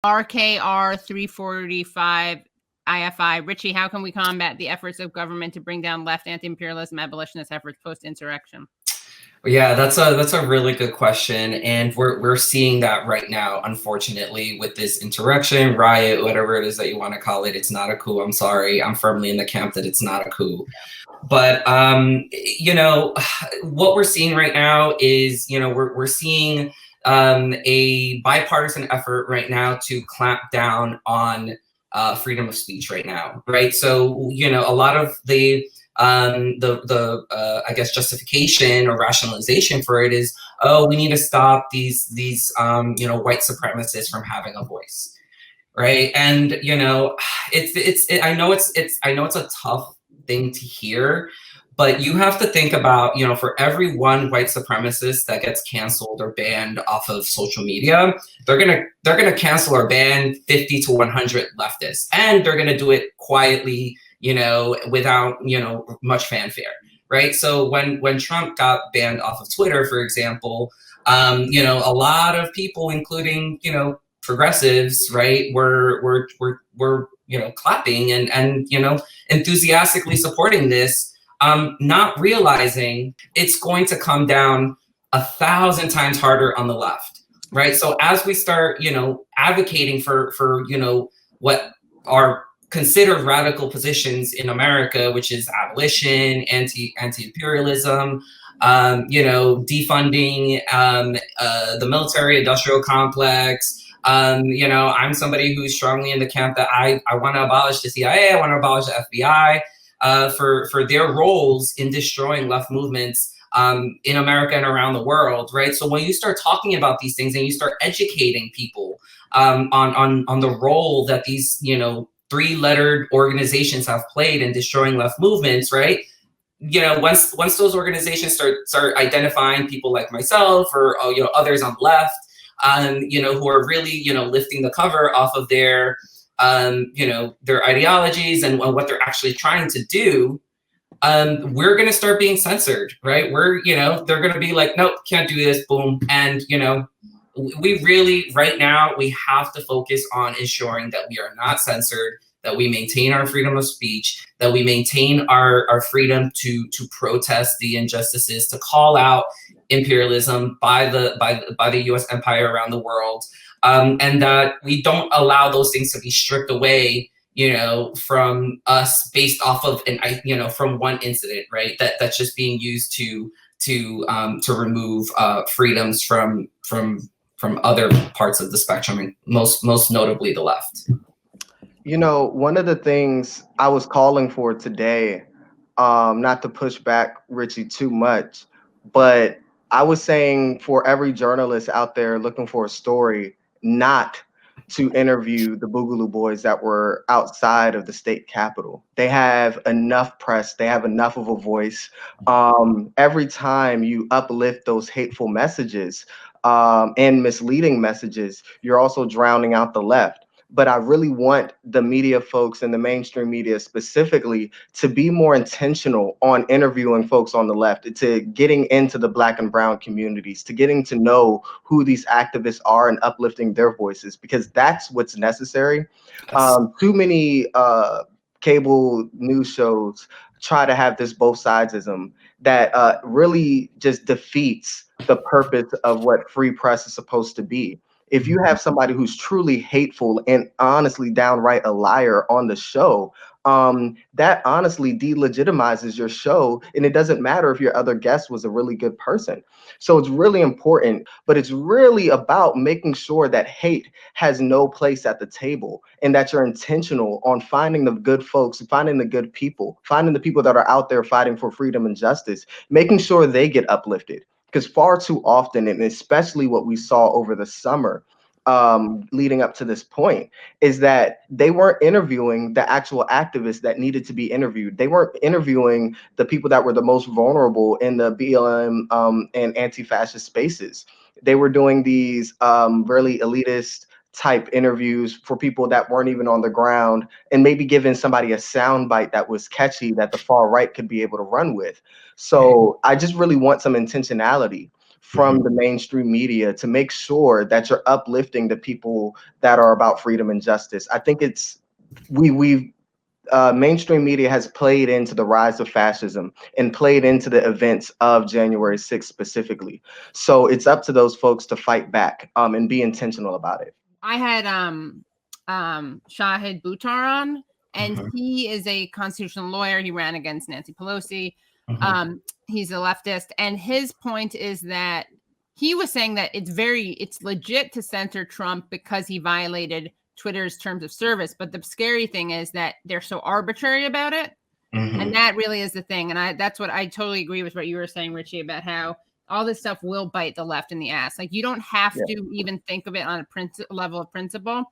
RKR 345 IFI. Richie, how can we combat the efforts of government to bring down left anti-imperialism abolitionist efforts post-insurrection? Yeah, that's a really good question, and we're seeing that right now, unfortunately, with this insurrection, riot, whatever it is that you want to call it. It's not a coup. I'm sorry. I'm firmly in the camp that it's not a coup. But you know, what we're seeing right now is, you know, we're seeing a bipartisan effort right now to clamp down on freedom of speech right now, right? So, you know, a lot of the I guess justification or rationalization for it is, oh, we need to stop these you know, white supremacists from having a voice, right? And you know, I know it's a tough thing to hear, but you have to think about, you know, for every one white supremacist that gets canceled or banned off of social media, they're gonna cancel or ban 50 to 100 leftists, and they're gonna do it quietly, you know, without, you know, much fanfare, right? So when Trump got banned off of Twitter, for example, you know, a lot of people, including, you know, progressives, right, were you know, clapping and you know, enthusiastically supporting this, not realizing it's going to come down 1,000 times harder on the left, right? So as we start, you know, advocating for you know, what are considered radical positions in America, which is abolition, anti-imperialism, you know, defunding the military-industrial complex. You know, I'm somebody who's strongly in the camp that I want to abolish the CIA, I want to abolish the FBI for their roles in destroying left movements in America and around the world, right? So when you start talking about these things and you start educating people on the role that these, you know, three-lettered organizations have played in destroying left movements, right? You know, once those organizations start identifying people like myself or you know, others on the left, you know, who are really, you know, lifting the cover off of their you know, their ideologies and what they're actually trying to do, we're going to start being censored, right? We're, you know, they're going to be like, nope, can't do this, boom. And, you know, we really, right now, we have to focus on ensuring that we are not censored, that we maintain our freedom of speech, that we maintain our freedom to protest the injustices, to call out imperialism by the U.S. empire around the world, and that we don't allow those things to be stripped away, you know, from us based off of you know, from one incident, right? That's just being used to remove freedoms from other parts of the spectrum, and most notably the left. You know, one of the things I was calling for today, not to push back Richie too much, but I was saying for every journalist out there looking for a story, not to interview the Boogaloo Boys that were outside of the state capitol. They have enough press, they have enough of a voice. Every time you uplift those hateful messages and misleading messages, you're also drowning out the left. But I really want the media folks and the mainstream media specifically to be more intentional on interviewing folks on the left, to getting into the Black and brown communities, to getting to know who these activists are and uplifting their voices, because that's what's necessary. Too many cable news shows try to have this both sidesism that really just defeats the purpose of what free press is supposed to be. If you have somebody who's truly hateful and honestly downright a liar on the show, that honestly delegitimizes your show. And it doesn't matter if your other guest was a really good person. So it's really important, but it's really about making sure that hate has no place at the table, and that you're intentional on finding the good folks, finding the good people, finding the people that are out there fighting for freedom and justice, making sure they get uplifted. Because far too often, and especially what we saw over the summer leading up to this point, is that they weren't interviewing the actual activists that needed to be interviewed. They weren't interviewing the people that were the most vulnerable in the BLM and anti-fascist spaces. They were doing these really elitist type interviews for people that weren't even on the ground, and maybe giving somebody a soundbite that was catchy that the far right could be able to run with. So I just really want some intentionality from the mainstream media to make sure that you're uplifting the people that are about freedom and justice. I think it's we mainstream media has played into the rise of fascism and played into the events of January 6th specifically. So it's up to those folks to fight back and be intentional about it. I had Shahid Buttar on, and he is a constitutional lawyer. He ran against Nancy Pelosi. He's a leftist, and his point is that he was saying that it's legit to censor Trump because he violated Twitter's terms of service. But the scary thing is that they're so arbitrary about it. And that really is the thing. And that's what I totally agree with what you were saying, Richie, about how all this stuff will bite the left in the ass. Like, you don't have to even think of it on a level of principle.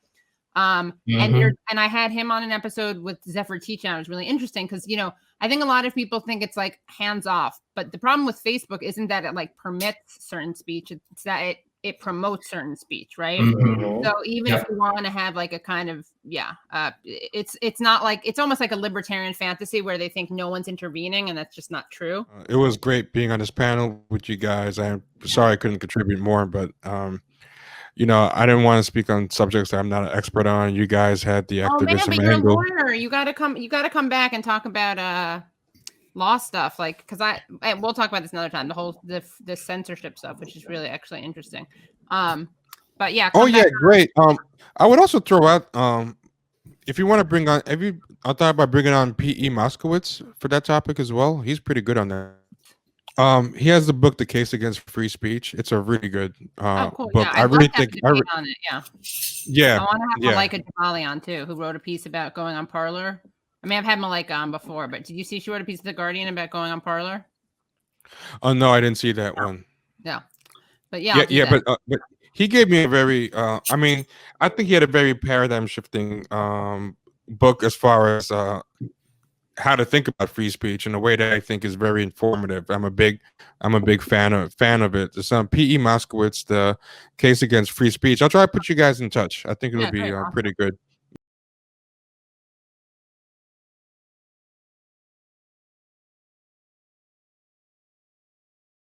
And I had him on an episode with Zephyr Teachout. It was really interesting because, you know, I think a lot of people think it's like hands off, but the problem with Facebook isn't that it like permits certain speech. It's that it promotes certain speech, right? So even if you want to have like a kind of, it's not like, it's almost like a libertarian fantasy where they think no one's intervening, and that's just not true. It was great being on this panel with you guys. I'm sorry I couldn't contribute more, but you know, I didn't want to speak on subjects that I'm not an expert on. You guys had the activism but you're angle. a lawyer. You gotta come back and talk about law stuff, like, because we'll talk about this another time, the censorship stuff, which is really actually interesting. But yeah. Great. I would also throw out if you want to bring on, I thought about bringing on P.E. Moskowitz for that topic as well. He's pretty good on that. He has the book "The Case Against Free Speech." It's a really good cool. book. I really think on it. Yeah. I want to have Malika Jamali on too, who wrote a piece about going on Parler. I mean, I've had Malika on before, but did you see she wrote a piece of The Guardian about going on Parler? Oh no, I didn't see that one. Yeah, but but he gave me a very I mean, I think he had a very paradigm shifting book as far as how to think about free speech in a way that I think is very informative. I'm a big fan of it. There's some P.E. Moskowitz, The Case Against Free Speech. I'll try to put you guys in touch. I think it'll be pretty good.